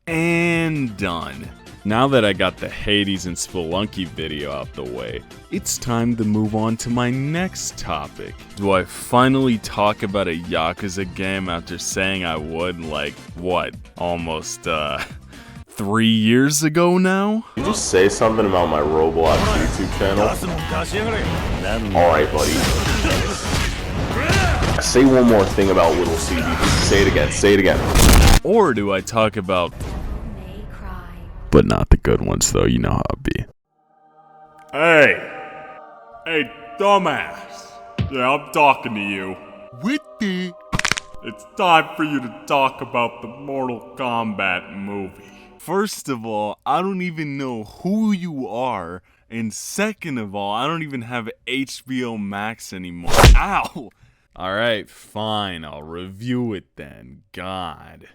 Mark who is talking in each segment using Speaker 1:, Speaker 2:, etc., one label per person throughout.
Speaker 1: And done. Now that I got the Hades and Spelunky video out the way, it's time to move on to my next topic. Do I finally talk about a Yakuza game after saying I would, like, what, almost, 3 years ago now?
Speaker 2: Did you just say something about my Roblox YouTube channel? Alright, buddy. Say one more thing about LilCVG. Say it again, say it again.
Speaker 1: Or do I talk about... but not the good ones, though, you know how it be. Hey, dumbass. Yeah, I'm talking to you. Whitby. It's time for you to talk about the Mortal Kombat movie. First of all, I don't even know who you are, and second of all, I don't even have HBO Max anymore. Ow! Alright, fine, I'll review it then. God.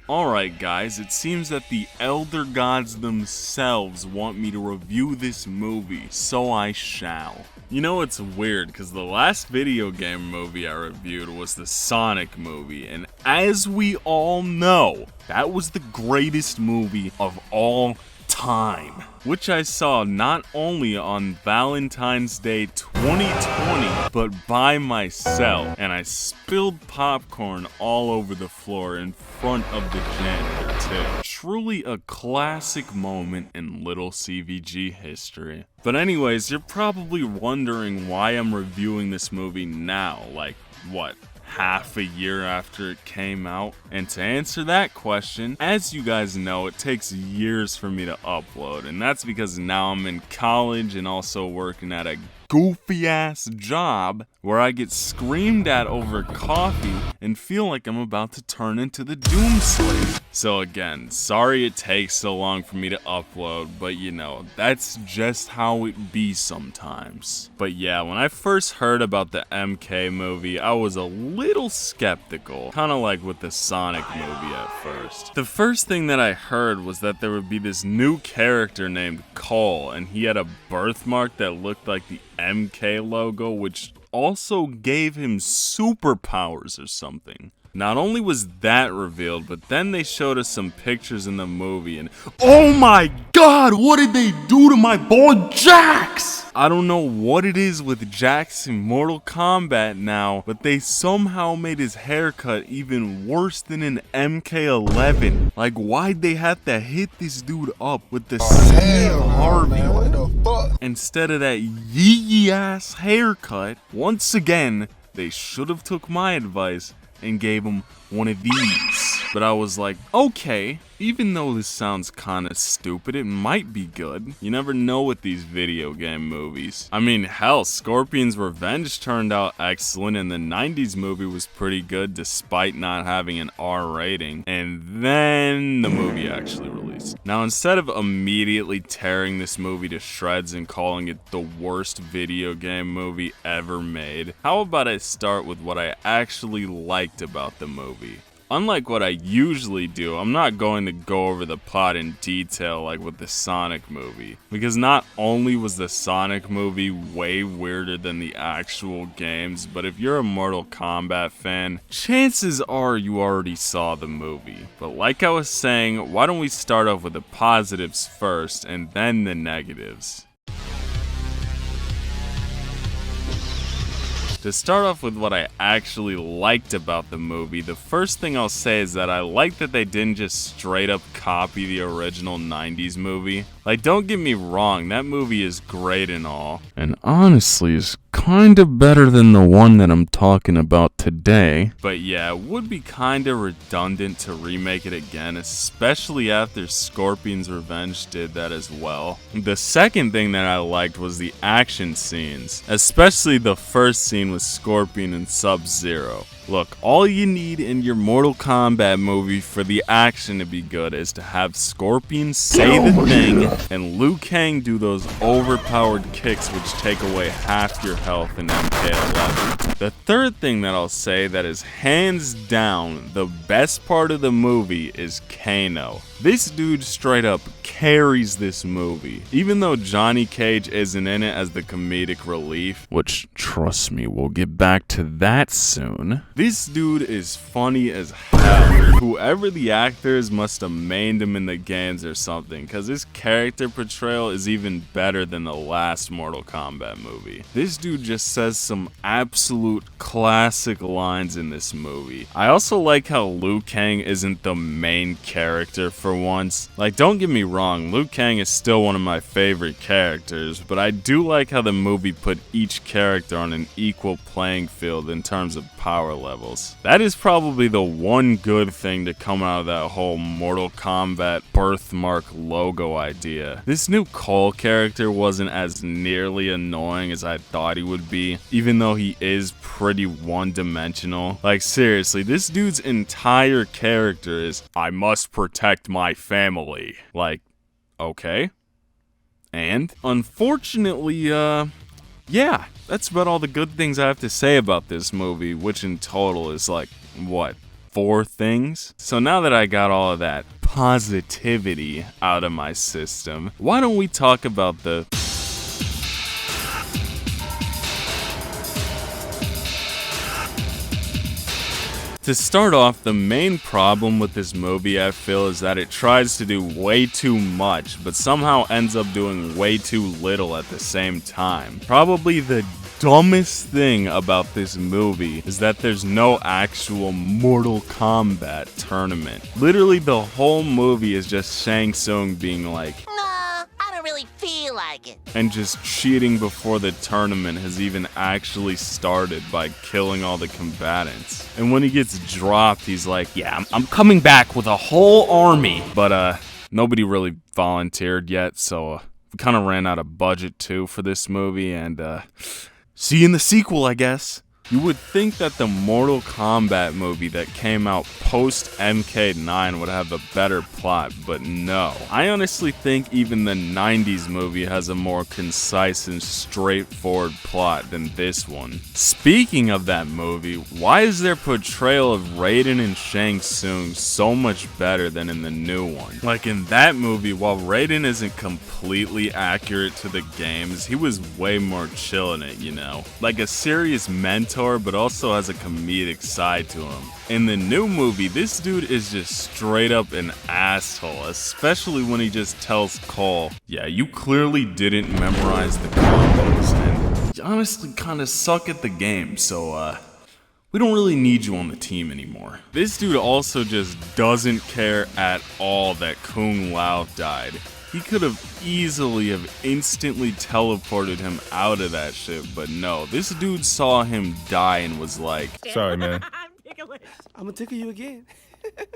Speaker 1: Alright guys, it seems that the Elder Gods themselves want me to review this movie, so I shall. You know, it's weird, because the last video game movie I reviewed was the Sonic movie, and as we all know, that was the greatest movie of all time. Which I saw not only on Valentine's Day 2020, but by myself, and I spilled popcorn all over the floor in front of the janitor too. Truly a classic moment in LilCVG history. But anyways, you're probably wondering why I'm reviewing this movie now, like, what? Half a year after it came out? And to answer that question, as you guys know, it takes years for me to upload, and that's because now I'm in college and also working at a goofy ass job where I get screamed at over coffee and feel like I'm about to turn into the Doomslayer. So again, sorry it takes so long for me to upload, but you know, that's just how it be sometimes. But yeah, when I first heard about the MK movie, I was a little skeptical, kinda like with the Sonic movie at first. The first thing that I heard was that there would be this new character named Cole, and he had a birthmark that looked like the MK logo, which also gave him superpowers or something. Not only was that revealed, but then they showed us some pictures in the movie, and oh my god, what did they do to my boy Jax? I don't know what it is with Jax in Mortal Kombat now, but they somehow made his haircut even worse than in MK11. Like, why'd they have to hit this dude up with the Steve Harvey instead of that yee ass haircut? Once again, they should have took my advice and gave him one of these. But I was like, okay, even though this sounds kinda stupid, it might be good. You never know with these video game movies. I mean, hell, Scorpion's Revenge turned out excellent, and the 90s movie was pretty good despite not having an R rating. And then the movie actually released. Now, instead of immediately tearing this movie to shreds and calling it the worst video game movie ever made, how about I start with what I actually liked about the movie? Unlike what I usually do, I'm not going to go over the plot in detail like with the Sonic movie, because not only was the Sonic movie way weirder than the actual games, but if you're a Mortal Kombat fan, chances are you already saw the movie. But like I was saying, why don't we start off with the positives first and then the negatives? To start off with what I actually liked about the movie, the first thing I'll say is that I like that they didn't just straight up copy the original 90s movie. Like, don't get me wrong, that movie is great and all, and honestly is kinda better than the one that I'm talking about today. But yeah, it would be kinda redundant to remake it again, especially after Scorpion's Revenge did that as well. The second thing that I liked was the action scenes, especially the first scene with Scorpion and Sub-Zero. Look, all you need in your Mortal Kombat movie for the action to be good is to have Scorpion say the thing and Liu Kang do those overpowered kicks which take away half your health in MK11. The third thing that I'll say that is hands down the best part of the movie is Kano. This dude straight up carries this movie. Even though Johnny Cage isn't in it as the comedic relief, which, trust me, we'll get back to that soon, this dude is funny as hell. Whoever the actor is must have mained him in the games or something, because his character portrayal is even better than the last Mortal Kombat movie. This dude just says some absolute classic lines in this movie. I also like how Liu Kang isn't the main character for once. Like, don't get me wrong, Liu Kang is still one of my favorite characters, but I do like how the movie put each character on an equal playing field in terms of power levels. That is probably the one good thing to come out of that whole Mortal Kombat birthmark logo idea. This new Cole character wasn't as nearly annoying as I thought he would be, even though he is pretty one-dimensional. Like, seriously, this dude's entire character is, I must protect my family. Like, okay. And unfortunately, yeah, that's about all the good things I have to say about this movie, which in total is like, what, 4 things? So now that I got all of that positivity out of my system, why don't we talk about the To start off, the main problem with this movie, I feel, is that it tries to do way too much, but somehow ends up doing way too little at the same time. Probably the dumbest thing about this movie is that there's no actual Mortal Kombat tournament. Literally, the whole movie is just Shang Tsung being like,
Speaker 3: really feel like it.
Speaker 1: And just cheating before the tournament has even actually started by killing all the combatants. And when he gets dropped, he's like, yeah, I'm coming back with a whole army. But nobody really volunteered yet, so we kind of ran out of budget too for this movie, and see you in the sequel, I guess. You would think that the Mortal Kombat movie that came out post MK9 would have a better plot, but no. I honestly think even the 90s movie has a more concise and straightforward plot than this one. Speaking of that movie, why is their portrayal of Raiden and Shang Tsung so much better than in the new one? Like, in that movie, while Raiden isn't completely accurate to the games, he was way more chill in it, you know? Like a serious mentor, but also has a comedic side to him. In the new movie, this dude is just straight up an asshole, especially when he just tells Cole, yeah, you clearly didn't memorize the combos, and you honestly kinda suck at the game, so we don't really need you on the team anymore. This dude also just doesn't care at all that Kung Lao died. He could have easily instantly teleported him out of that shit, but no. This dude saw him die and was like,
Speaker 4: sorry, man.
Speaker 5: I'm gonna tickle you again.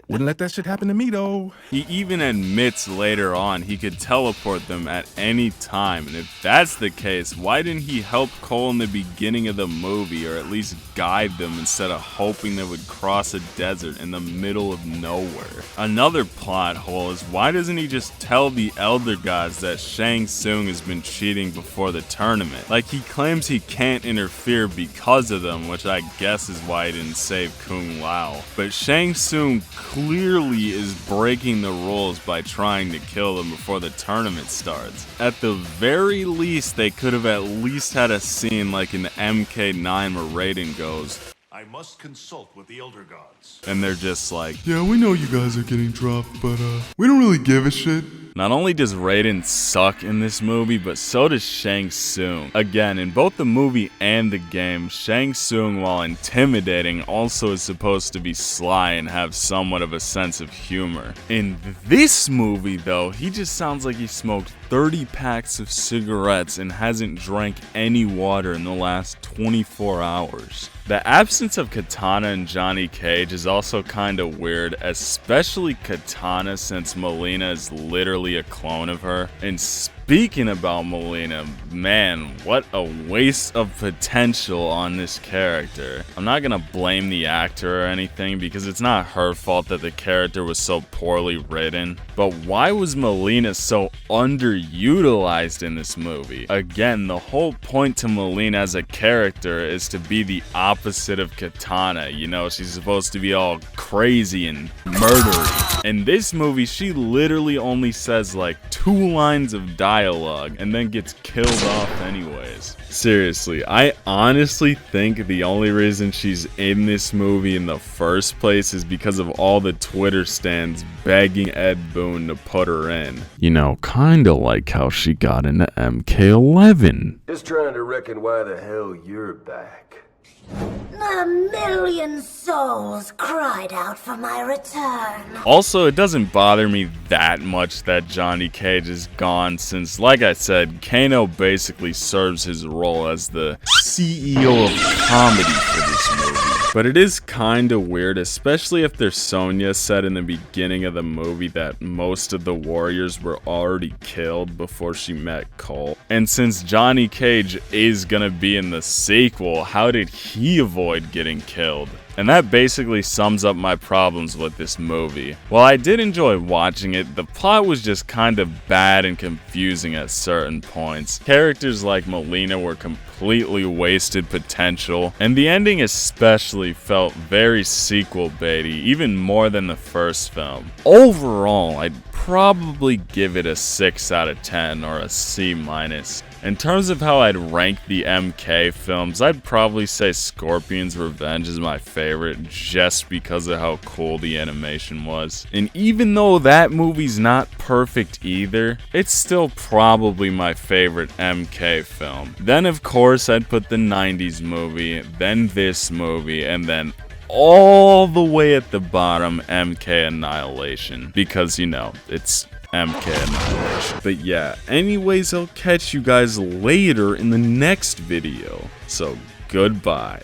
Speaker 4: Wouldn't let that shit happen to me, though.
Speaker 1: He even admits later on he could teleport them at any time, and if that's the case, why didn't he help Cole in the beginning of the movie, or at least guide them instead of hoping they would cross a desert in the middle of nowhere? Another plot hole is, why doesn't he just tell the Elder Gods that Shang Tsung has been cheating before the tournament? Like, he claims he can't interfere because of them, which I guess is why he didn't save Kung Lao. But Shang Tsung clearly is breaking the rules by trying to kill them before the tournament starts. At the very least, they could have at least had a scene like in MK9 where Raiden goes,
Speaker 6: I must consult with the Elder Gods.
Speaker 1: And they're just like,
Speaker 7: yeah, we know you guys are getting dropped, but we don't really give a shit.
Speaker 1: Not only does Raiden suck in this movie, but so does Shang Tsung. Again, in both the movie and the game, Shang Tsung, while intimidating, also is supposed to be sly and have somewhat of a sense of humor. In this movie, though, he just sounds like he smoked 30 packs of cigarettes and hasn't drank any water in the last 24 hours. The absence of Katana and Johnny Cage is also kinda weird, especially Katana, since Melina is literally a clone of her, and Speaking about Melina, man, what a waste of potential on this character. I'm not gonna blame the actor or anything because it's not her fault that the character was so poorly written. But why was Melina so underutilized in this movie? Again, the whole point to Melina as a character is to be the opposite of Katana. You know, she's supposed to be all crazy and murdery. In this movie, she literally only says like 2 lines of dialogue and then gets killed off anyways. Seriously, I honestly think the only reason she's in this movie in the first place is because of all the Twitter stands begging Ed Boon to put her in. You know, kinda like how she got into MK11.
Speaker 8: Just trying to reckon why the hell you're back.
Speaker 9: A million souls cried out for my return.
Speaker 1: Also, it doesn't bother me that much that Johnny Cage is gone since, like I said, Kano basically serves his role as the CEO of comedy for this movie. But it is kinda weird, especially if there's Sonya said in the beginning of the movie that most of the warriors were already killed before she met Cole. And since Johnny Cage is gonna be in the sequel, how did he avoid getting killed? And that basically sums up my problems with this movie. While I did enjoy watching it, the plot was just kind of bad and confusing at certain points. Characters like Melina were completely wasted potential, and the ending especially felt very sequel baity, even more than the first film. Overall, I'd probably give it a 6 out of 10 or a C-. In terms of how I'd rank the MK films, I'd probably say Scorpion's Revenge is my favorite just because of how cool the animation was. And even though that movie's not perfect either, it's still probably my favorite MK film. Then of course I'd put the 90s movie, then this movie, and then all the way at the bottom, MK Annihilation. Because, you know, it's MK Annihilation. But yeah, anyways, I'll catch you guys later in the next video. So, goodbye.